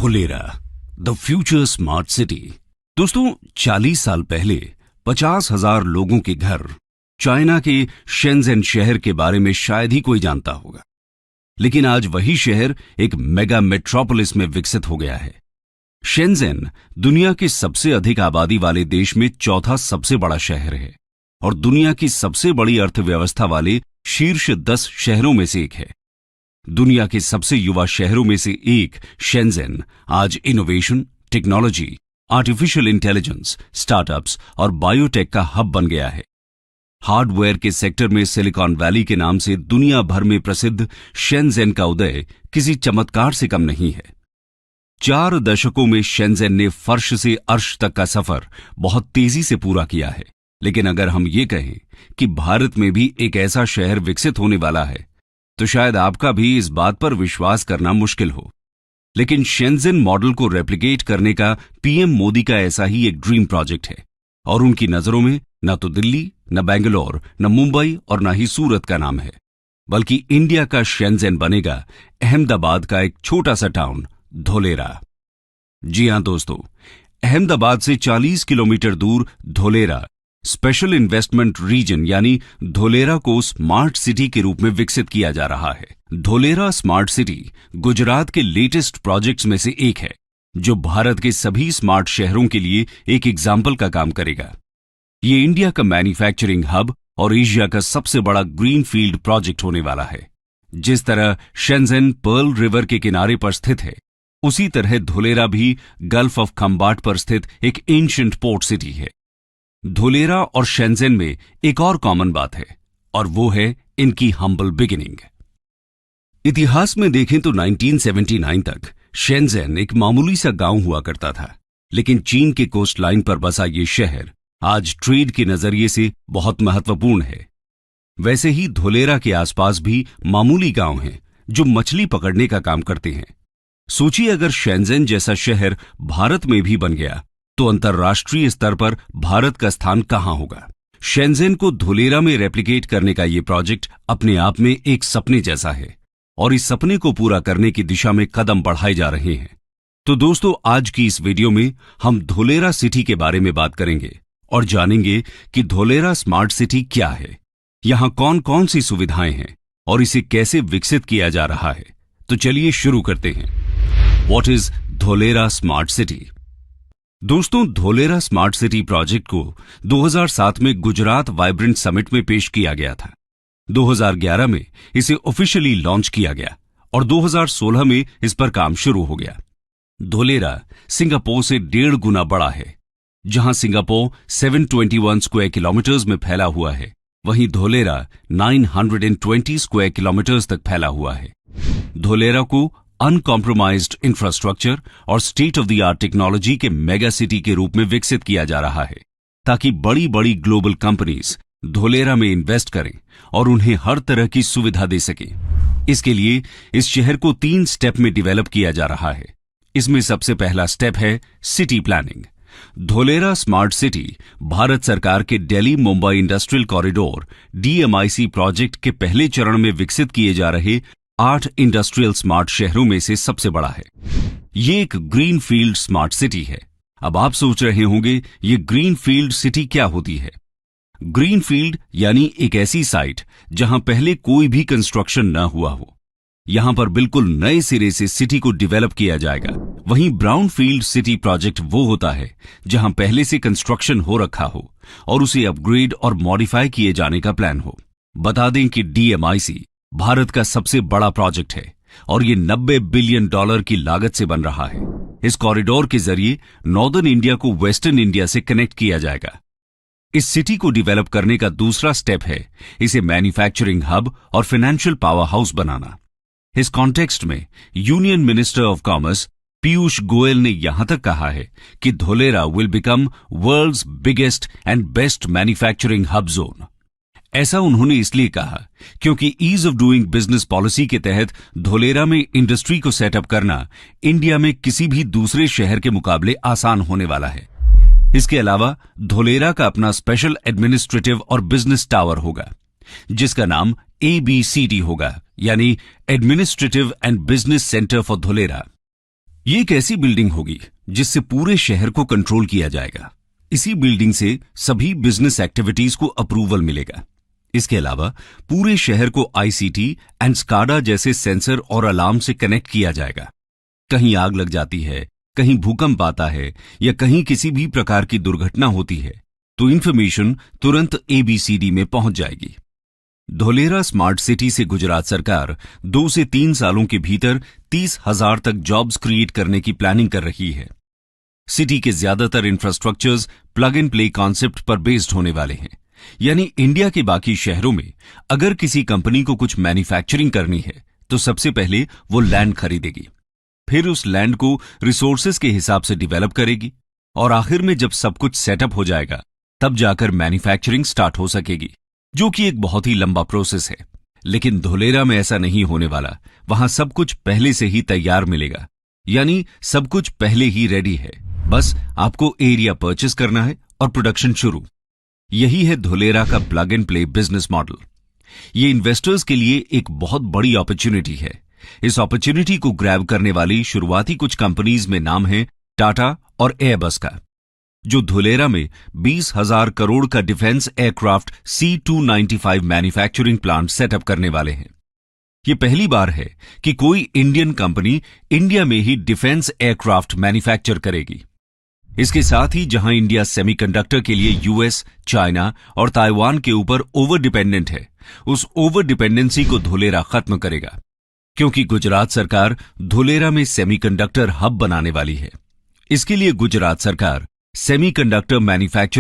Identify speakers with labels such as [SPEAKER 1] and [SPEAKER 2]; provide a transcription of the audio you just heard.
[SPEAKER 1] Dholera the future smart city. दोस्तों 40 साल पहले 50,000 लोगों के घर चाइना के शेंज़ेन शहर के बारे में शायद ही कोई जानता होगा, लेकिन आज वही शहर एक मेगा मेट्रोपोलिस में विकसित हो गया है। शेंज़ेन दुनिया के सबसे अधिक आबादी वाले देश में चौथा सबसे बड़ा शहर है और दुनिया की सबसे बड़ी अर्थव्यवस्था वाले शीर्ष 10 शहरों में से एक है। दुनिया के सबसे युवा शहरों में से एक शेंज़ेन आज innovation, technology, artificial intelligence, startups और बायोटेक का हब बन गया है। हार्डवेयर के सेक्टर में सिलिकॉन वैली के नाम से दुनिया भर में प्रसिद्ध शेंज़ेन का उदय किसी चमत्कार से कम नहीं है। 4 दशकों में शेंज़ेन ने फर्श से अर्श तक का सफर बहुत तेजी से पूरा किया है। लेकिन अगर हम ये कहें कि भारत में भी एक ऐसा शहर विकसित होने वाला है, तो शायद आपका भी इस बात पर विश्वास करना मुश्किल हो। लेकिन शेंज़ेन मॉडल को रेप्लिकेट करने का पीएम मोदी का ऐसा ही एक ड्रीम प्रोजेक्ट है और उनकी नजरों में न तो दिल्ली, न बेंगलोर, न मुंबई और न ही सूरत का नाम है, बल्कि इंडिया का शेंज़ेन बनेगा अहमदाबाद का एक छोटा सा टाउन धोलेरा। जी हां दोस्तों, अहमदाबाद से 40 किलोमीटर दूर धोलेरा स्पेशल इन्वेस्टमेंट रीजन यानी धोलेरा को स्मार्ट सिटी के रूप में विकसित किया जा रहा है। धोलेरा स्मार्ट सिटी गुजरात के लेटेस्ट प्रोजेक्ट्स में से एक है, जो भारत के सभी स्मार्ट शहरों के लिए एक एग्जाम्पल का काम करेगा। ये इंडिया का मैन्युफैक्चरिंग हब और एशिया का सबसे बड़ा ग्रीन फील्ड प्रोजेक्ट होने वाला है। जिस तरह शेंज़ेन पर्ल रिवर के किनारे पर स्थित है, उसी तरह धोलेरा भी गल्फ ऑफ खंबाट पर स्थित एक एंशिएंट पोर्ट सिटी है। धोलेरा और शेंज़ेन में एक और कॉमन बात है और वो है इनकी हम्बल बिगिनिंग। इतिहास में देखें तो 1979 तक शेंज़ेन एक मामूली सा गांव हुआ करता था, लेकिन चीन के कोस्ट लाइन पर बसा ये शहर आज ट्रेड के नजरिए से बहुत महत्वपूर्ण है। वैसे ही धोलेरा के आसपास भी मामूली गांव हैं जो मछली पकड़ने का काम करते हैं। सोचिए, अगर शेंज़ेन जैसा शहर भारत में भी बन गया तो अंतर्राष्ट्रीय स्तर पर भारत का स्थान कहां होगा। शेंज़ेन को धोलेरा में रेप्लिकेट करने का यह प्रोजेक्ट अपने आप में एक सपने जैसा है और इस सपने को पूरा करने की दिशा में कदम बढ़ाए जा रहे हैं। तो दोस्तों, आज की इस वीडियो में हम धोलेरा सिटी के बारे में बात करेंगे और जानेंगे कि धोलेरा स्मार्ट सिटी क्या है, यहां कौन कौन सी सुविधाएं हैं और इसे कैसे विकसित किया जा रहा है। तो चलिए शुरू करते हैं। What is Dholera smart city? दोस्तों, धोलेरा स्मार्ट सिटी प्रोजेक्ट को 2007 में गुजरात वाइब्रेंट समिट में पेश किया गया था। 2011 में इसे ऑफिशियली लॉन्च किया गया और 2016 में इस पर काम शुरू हो गया। धोलेरा सिंगापुर से 1.5 गुना बड़ा है। जहां सिंगापुर 721 स्क्वायर किलोमीटर्स में फैला हुआ है, वहीं धोलेरा 920 स्क्वायर किलोमीटर्स तक फैला हुआ है। धोलेरा को अनकॉम्प्रोमाइज्ड इंफ्रास्ट्रक्चर और state of the art technology के मेगा सिटी के रूप में विकसित किया जा रहा है, ताकि बड़ी बड़ी ग्लोबल कंपनीज धोलेरा में इन्वेस्ट करें और उन्हें हर तरह की सुविधा दे सकें। इसके लिए इस शहर को 3 स्टेप में डेवलप किया जा रहा है। इसमें सबसे पहला स्टेप है city planning. Dholera smart city Bharat सरकार के Delhi Mumbai industrial corridor DMIC project के पहले चरण में विकसित किए जा रहे 8 इंडस्ट्रियल स्मार्ट शहरों में से सबसे बड़ा है। ये एक ग्रीन फील्ड स्मार्ट सिटी है। अब आप सोच रहे होंगे, ये ग्रीन फील्ड सिटी क्या होती है? ग्रीन फील्ड यानी एक ऐसी साइट जहां पहले कोई भी कंस्ट्रक्शन न हुआ हो। यहां पर बिल्कुल नए सिरे से सिटी को डेवलप किया जाएगा। वहीं ब्राउन फील्ड सिटी प्रोजेक्ट वो होता है जहां पहले से कंस्ट्रक्शन हो रखा हो और उसे अपग्रेड और मॉडिफाई किए जाने का प्लान हो। बता दें कि DMIC भारत का सबसे बड़ा प्रोजेक्ट है और ये $90 बिलियन की लागत से बन रहा है। इस कॉरिडोर के जरिए नॉर्दर्न इंडिया को वेस्टर्न इंडिया से कनेक्ट किया जाएगा। इस सिटी को डेवलप करने का दूसरा स्टेप है इसे मैन्युफैक्चरिंग हब और फाइनेंशियल पावर हाउस बनाना। इस कॉन्टेक्स्ट में union minister of commerce Piyush Goyal ने यहां तक कहा है कि Dholera will become world's biggest and best manufacturing hub zone. ऐसा उन्होंने इसलिए कहा क्योंकि ease of doing business policy के तहत धोलेरा में इंडस्ट्री को सेटअप करना इंडिया में किसी भी दूसरे शहर के मुकाबले आसान होने वाला है। इसके अलावा धोलेरा का अपना स्पेशल एडमिनिस्ट्रेटिव और बिजनेस टावर होगा, जिसका नाम ABCD होगा, यानी administrative and business centre for Dholera. ये एक ऐसी बिल्डिंग होगी जिससे पूरे शहर को कंट्रोल किया जाएगा। इसी बिल्डिंग से सभी बिजनेस एक्टिविटीज को अप्रूवल मिलेगा। इसके अलावा पूरे शहर को आईसीटी एंड स्काडा जैसे सेंसर और अलार्म से कनेक्ट किया जाएगा। कहीं आग लग जाती है, कहीं भूकंप आता है या कहीं किसी भी प्रकार की दुर्घटना होती है तो इंफॉर्मेशन तुरंत एबीसीडी में पहुंच जाएगी। धोलेरा स्मार्ट सिटी से गुजरात सरकार 2 से 3 सालों के भीतर 30,000 तक जॉब्स क्रिएट करने की प्लानिंग कर रही है। सिटी के ज्यादातर infrastructures plug and play concept पर बेस्ड होने वाले हैं, यानी इंडिया के बाकी शहरों में अगर किसी कंपनी को कुछ मैन्युफैक्चरिंग करनी है तो सबसे पहले वो लैंड खरीदेगी, फिर उस लैंड को रिसोर्सेज के हिसाब से डेवलप करेगी और आखिर में जब सब कुछ सेटअप हो जाएगा तब जाकर मैन्युफैक्चरिंग स्टार्ट हो सकेगी, जो कि एक बहुत ही लंबा प्रोसेस है। लेकिन धोलेरा में ऐसा नहीं होने वाला। वहां सब कुछ पहले से ही तैयार मिलेगा, यानी सब कुछ पहले ही रेडी है। बस आपको एरिया परचेस करना है और प्रोडक्शन शुरू। यही है धोलेरा का plug and play business model. ये इन्वेस्टर्स के लिए एक बहुत बड़ी अपॉर्चुनिटी है। इस अपॉर्चुनिटी को ग्रैब करने वाली शुरुआती कुछ कंपनीज में नाम है टाटा और एयरबस का, जो धोलेरा में 20,000 करोड़ का defence aircraft C295 manufacturing plant setup करने वाले हैं। ये पहली बार है कि कोई इंडियन कंपनी इंडिया में ही डिफेंस एयरक्राफ्ट मैन्युफैक्चर करेगी। इसके साथ ही जहां इंडिया सेमीकंडक्टर के लिए यूएस, चाइना और ताइवान के ऊपर ओवर डिपेंडेंट है, उस ओवर डिपेंडेंसी को धोलेरा खत्म करेगा, क्योंकि गुजरात सरकार धोलेरा में सेमीकंडक्टर हब बनाने वाली है। इसके लिए गुजरात सरकार सेमीकंडक्टर मैन्युफैक्चरिंग